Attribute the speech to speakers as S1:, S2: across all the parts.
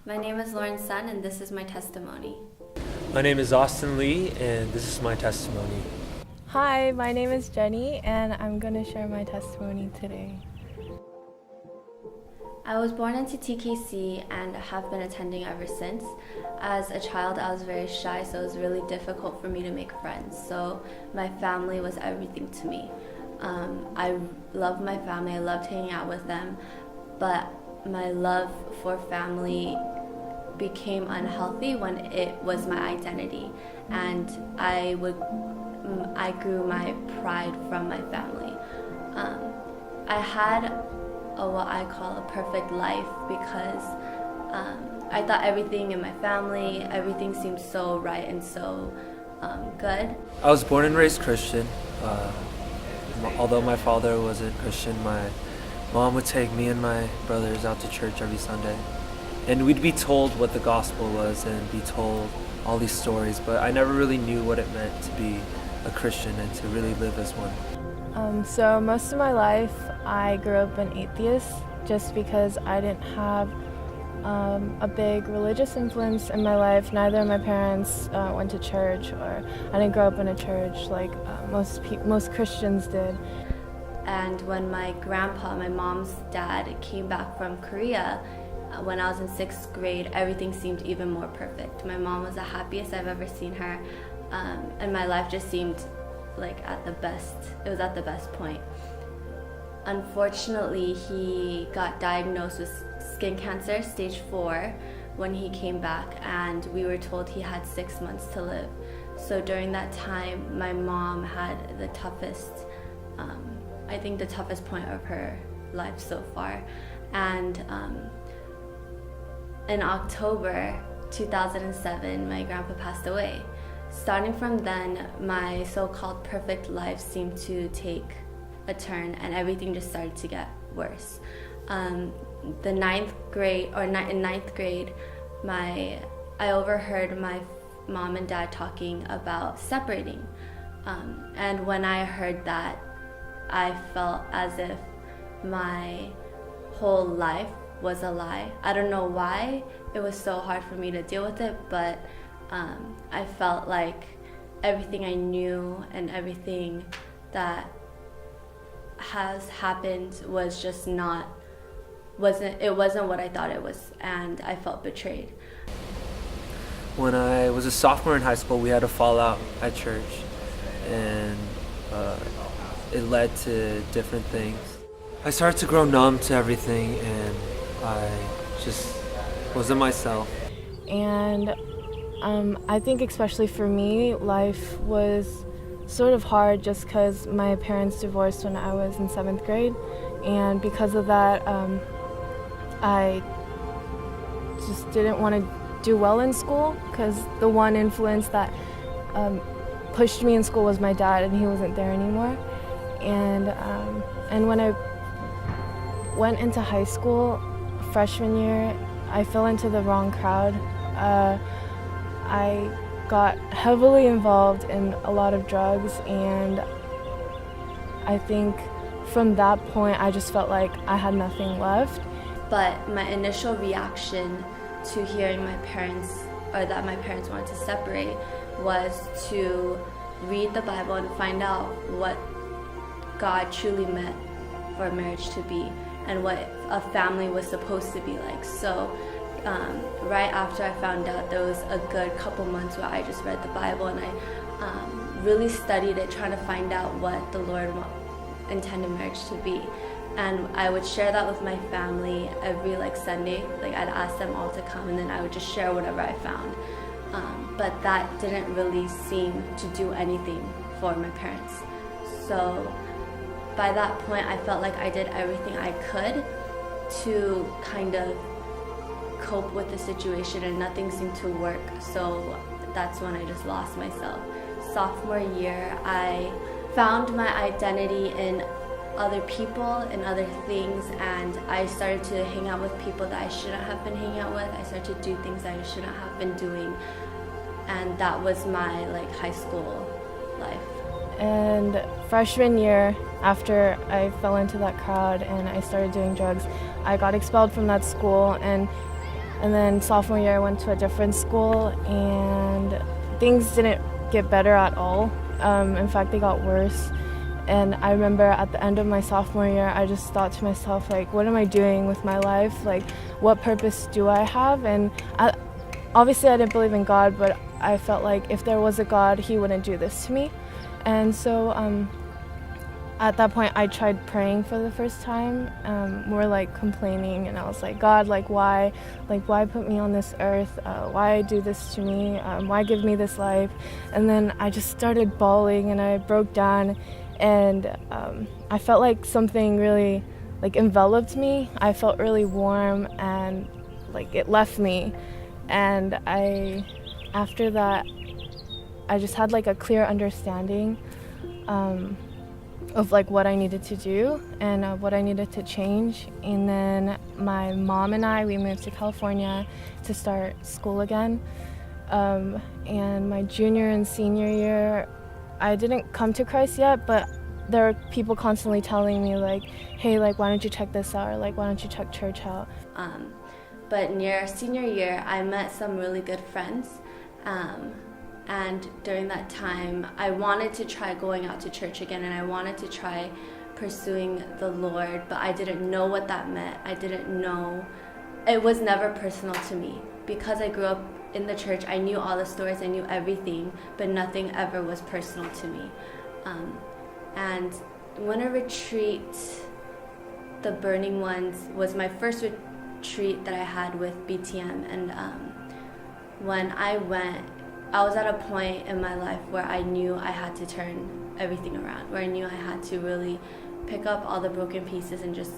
S1: My name is Lauren Sun, and this is my testimony.
S2: My name is Austin Lee, and this is my testimony.
S3: Hi, my name is Jenny, and I'm going to share my testimony today.
S1: I was born into TKC and have been attending ever since. As a child, I was very shy, so it was really difficult for me to make friends. So my family was everything to me. I loved my family, I loved hanging out with them, but my love for family became unhealthy when it was my identity, and I grew my pride from my family. I had what I call a perfect life because I thought everything in my family, everything seemed so right and so good.
S2: I was born and raised Christian. Although my father wasn't Christian, my mom would take me and my brothers out to church every Sunday. And we'd be told what the gospel was and be told all these stories, but I never really knew what it meant to be a Christian and to really live as one.
S3: So most of my life I grew up an atheist just because I didn't have a big religious influence in my life. Neither of my parents went to church, or I didn't grow up in a church like most Christians did.
S1: And when my grandpa, my mom's dad, came back from Korea, when I was in 6th grade, everything seemed even more perfect. My mom was the happiest I've ever seen her, and my life just seemed like at the best. It was at the best point. Unfortunately, he got diagnosed with skin cancer, stage 4, when he came back, and we were told he had 6 months to live. So during that time, my mom had the toughest, I think the toughest point of her life so far. And in October 2007, my grandpa passed away. Starting from then, my so-called perfect life seemed to take a turn, and everything just started to get worse. In 9th grade, I overheard my mom and dad talking about separating. And when I heard that, I felt as if my whole life was a lie. I don't know why it was so hard for me to deal with it, but I felt like everything I knew and everything that has happened was just wasn't what I thought it was, and I felt betrayed.
S2: When I was a sophomore in high school, we had a fallout at church, and it led to different things. I started to grow numb to everything, and I just wasn't myself.
S3: And I think especially for me, life was sort of hard just because my parents divorced when I was in 7th grade, and because of that, I just didn't want to do well in school because the one influence that pushed me in school was my dad, and he wasn't there anymore. And when I went into high school, freshman year, I fell into the wrong crowd. I got heavily involved in a lot of drugs, and I think from that point I just felt like I had nothing left.
S1: But my initial reaction to hearing that my parents wanted to separate was to read the Bible and find out what God truly meant for marriage to be and what a family was supposed to be like. So right after I found out, there was a good couple months where I just read the Bible, and I really studied it, trying to find out what the Lord intended marriage to be. And I would share that with my family every Sunday. I'd ask them all to come, and then I would just share whatever I found. But that didn't really seem to do anything for my parents. So by that point, I felt like I did everything I could to kind of cope with the situation, and nothing seemed to work. So that's when I just lost myself. Sophomore year, I found my identity in other people and other things, and I started to hang out with people that I shouldn't have been hanging out with. I started to do things that I shouldn't have been doing, and that was my high school life.
S3: And freshman year, after I fell into that crowd and I started doing drugs, I got expelled from that school, and And then sophomore year I went to a different school, and things didn't get better at all. In fact, they got worse. And I remember at the end of my sophomore year, I just thought to myself, like, what am I doing with my life? Like, what purpose do I have? And obviously I didn't believe in God, but I felt like if there was a God, he wouldn't do this to me. And so at that point, I tried praying for the first time, more like complaining, and I was like, God, like why put me on this earth? Why do this to me? Why give me this life? And then I just started bawling, and I broke down, and I felt like something really like enveloped me. I felt really warm, and like it left me. And after that, I just had like a clear understanding of like what I needed to do and what I needed to change. And then my mom and we moved to California to start school again. And my junior and senior year, I didn't come to Christ yet, but there were people constantly telling me like, hey, like, why don't you check this out? Or like, why don't you check church out?
S1: But near senior year, I met some really good friends. And during that time, I wanted to try going out to church again, and I wanted to try pursuing the Lord, but I didn't know what that meant. I didn't know. It was never personal to me. Because I grew up in the church, I knew all the stories, I knew everything, but nothing ever was personal to me. And winter retreat, the Burning Ones, was my first retreat that I had with BTM. And when I went, I was at a point in my life where I knew I had to turn everything around, where I knew I had to really pick up all the broken pieces and just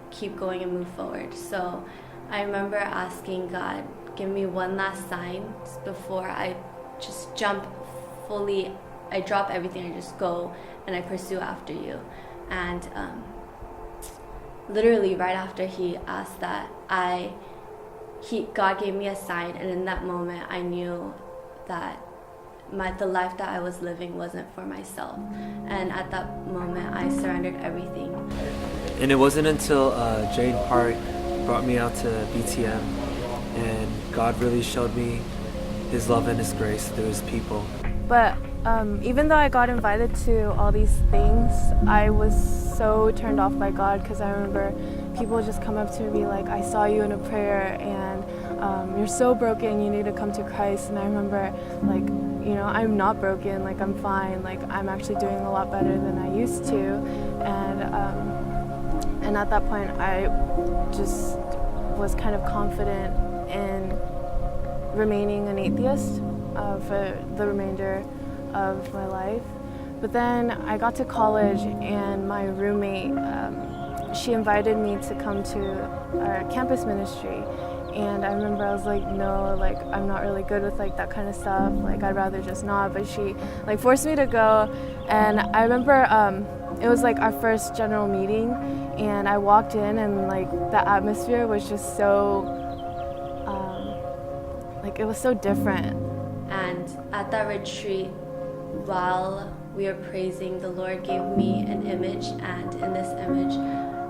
S1: keep going and move forward. So I remember asking God, give me one last sign before I just jump fully. I drop everything, I just go and I pursue after you. And literally right after he asked that, God gave me a sign, and in that moment I knew that the life that I was living wasn't for myself. And at that moment I surrendered everything.
S2: And it wasn't until Jane Park brought me out to BTM, and God really showed me his love and his grace through his people.
S3: But even though I got invited to all these things, I was so turned off by God, because I remember people just come up to me like, I saw you in a prayer, and you're so broken, you need to come to Christ. And I remember, like, you know, I'm not broken, like I'm fine, like I'm actually doing a lot better than I used to. And at that point I just was kind of confident in remaining an atheist for the remainder of my life. But then I got to college, and my roommate, she invited me to come to our campus ministry. And I remember I was like, no, like I'm not really good with like that kind of stuff, like I'd rather just not. But she like forced me to go. And I remember it was like our first general meeting, and I walked in, and like the atmosphere was just so like it was so different.
S1: And at that retreat, while we were praising, the Lord gave me an image, and in this image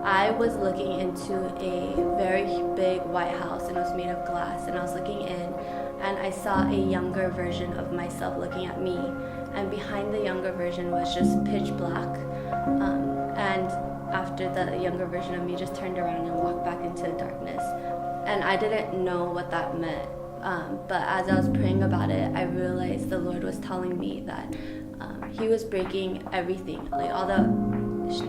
S1: I was looking into a very big White House, and it was made of glass, and I was looking in, and I saw a younger version of myself looking at me, and behind the younger version was just pitch black. And after the younger version of me just turned around and walked back into darkness. And I didn't know what that meant, but as I was praying about it, I realized the Lord was telling me that he was breaking everything, like all the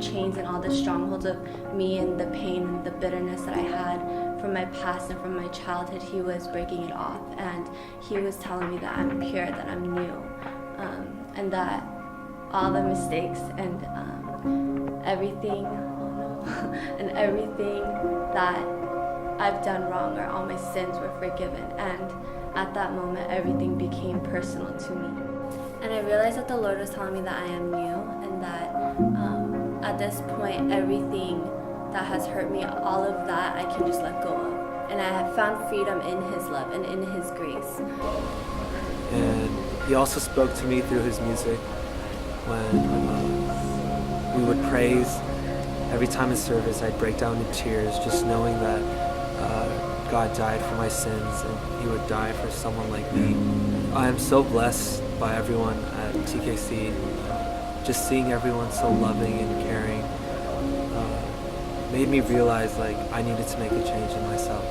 S1: chains and all the strongholds of me, and the pain and the bitterness that I had from my past and from my childhood. He was breaking it off, and he was telling me that I'm pure, that I'm new, and that all the mistakes and everything and everything that I've done wrong, or all my sins, were forgiven. And at that moment everything became personal to me, and I realized that the Lord was telling me that I am new, and that at this point, everything that has hurt me, all of that, I can just let go of. And I have found freedom in his love and in his grace.
S2: And he also spoke to me through his music when we would praise. Every time in service, I'd break down in tears, just knowing that God died for my sins and He would die for someone like me. I am so blessed by everyone at TKC. Just seeing everyone so loving and caring made me realize like I needed to make a change in myself.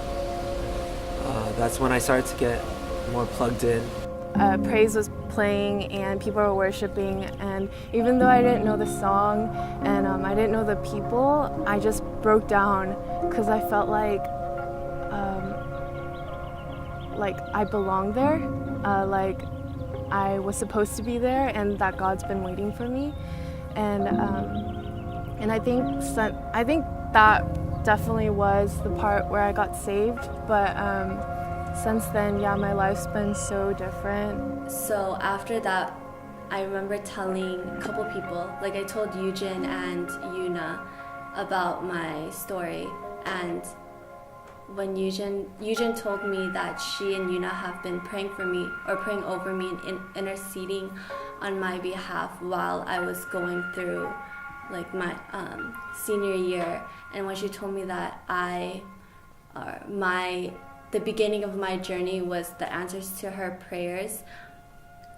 S2: That's when I started to get more plugged in.
S3: Praise was playing and people were worshiping, and even though I didn't know the song and I didn't know the people, I just broke down because I felt like I belonged there, like I was supposed to be there, and that God's been waiting for me. And I think that definitely was the part where I got saved, but since then, yeah, my life's been so different.
S1: So after that, I remember telling a couple people, like I told Eugen and Yuna about my story, and when Eugen told me that she and Yuna have been praying for me or praying over me and interceding on my behalf while I was going through like my senior year, and when she told me that the beginning of my journey was the answers to her prayers,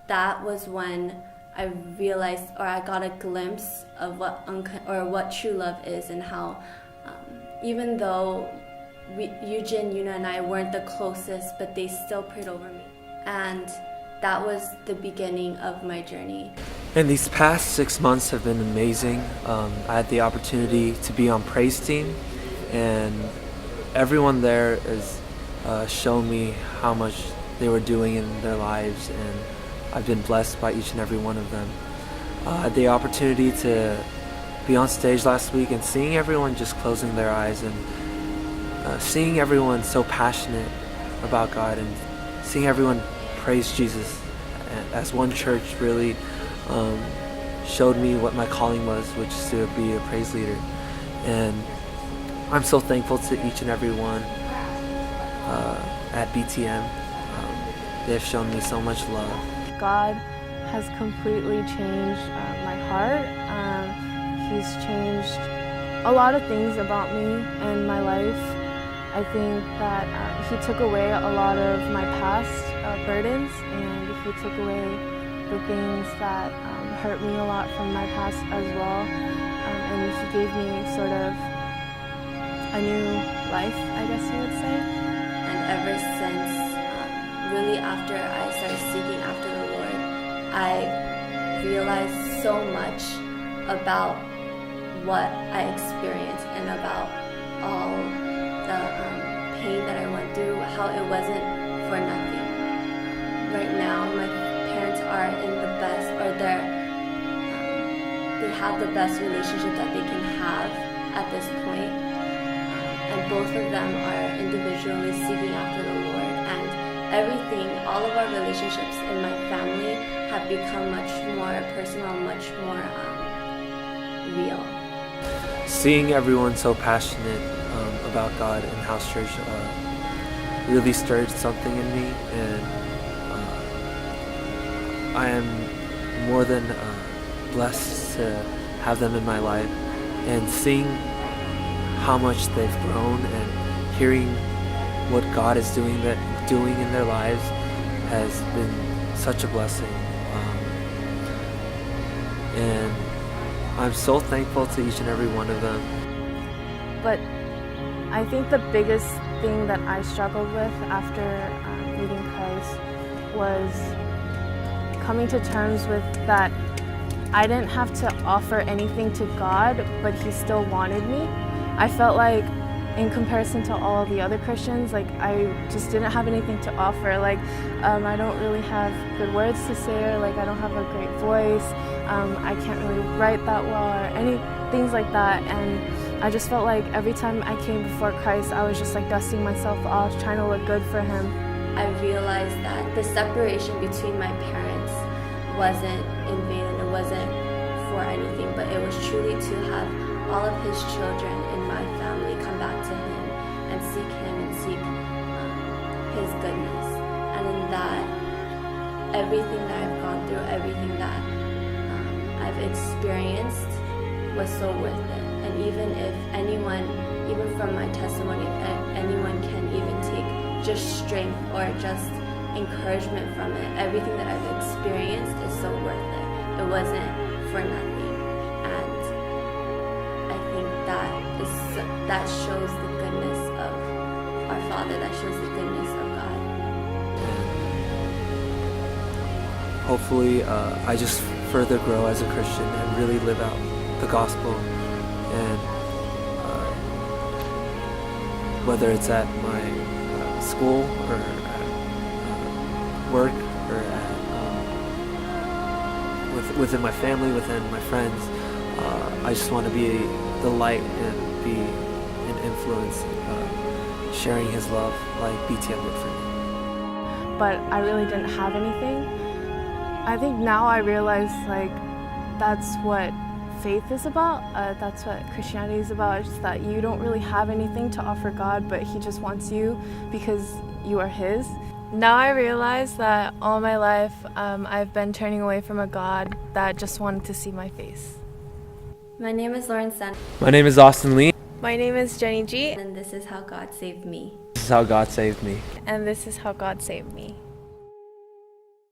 S1: that was when I realized, or I got a glimpse of what true love is, and how even though Eugen, Yuna, and I weren't the closest, but they still prayed over me. And that was the beginning of my journey.
S2: And these past 6 months have been amazing. I had the opportunity to be on praise team, and everyone there has shown me how much they were doing in their lives, and I've been blessed by each and every one of them. I had the opportunity to be on stage last week and seeing everyone just closing their eyes, and seeing everyone so passionate about God, and seeing everyone praise Jesus as one church really showed me what my calling was, which is to be a praise leader. And I'm so thankful to each and every one at BTM. They've shown me so much love.
S3: God has completely changed my heart. He's changed a lot of things about me and my life. I think that He took away a lot of my past burdens, and He took away the things that hurt me a lot from my past as well. And He gave me sort of a new life, I guess you would say.
S1: And ever since, really after I started seeking after the Lord, I realized so much about what I experienced and about all the pain that I went through, how it wasn't for nothing. Right now, my parents are in the best, or they have the best relationship that they can have at this point. And both of them are individually seeking after the Lord. And everything, all of our relationships in my family have become much more personal, much more real.
S2: Seeing everyone so passionate about God and House Church really stirred something in me, and I am more than blessed to have them in my life, and seeing how much they've grown and hearing what God is doing in their lives has been such a blessing. And I'm so thankful to each and every one of them.
S3: But I think the biggest thing that I struggled with after meeting Christ was coming to terms with that I didn't have to offer anything to God, but He still wanted me. I felt like, in comparison to all the other Christians, like I just didn't have anything to offer. Like I don't really have good words to say, or like I don't have a great voice. I can't really write that well, or any things like that. And I just felt like every time I came before Christ, I was just like dusting myself off, trying to look good for Him.
S1: I realized that the separation between my parents wasn't in vain, and it wasn't for anything, but it was truly to have all of His children in my family come back to Him and seek Him and seek His goodness. And in that, everything that I've gone through, everything that I've experienced was so worth it. And even if anyone, even from my testimony, if anyone can even take just strength or just encouragement from it, everything that I've experienced is so worth it. It wasn't for nothing. And I think that shows the goodness of our Father, that shows the goodness of God.
S2: Hopefully, I just further grow as a Christian and really live out the gospel. And whether it's at my school or at work or at, within my family, within my friends, I just want to be the light and be an influence, sharing His love like BTV did for me.
S3: But I really didn't have anything. I think now I realize that's what faith is about. That's what Christianity is about. It's just that you don't really have anything to offer God, but He just wants you because you are His. Now I realize that all my life I've been turning away from a God that just wanted to see my face.
S1: My name is Lauren San.
S2: My name is Austin Lee.
S3: My name is Jenny G.
S1: And this is how God saved me.
S2: This is how God saved me.
S3: And this is how God saved me.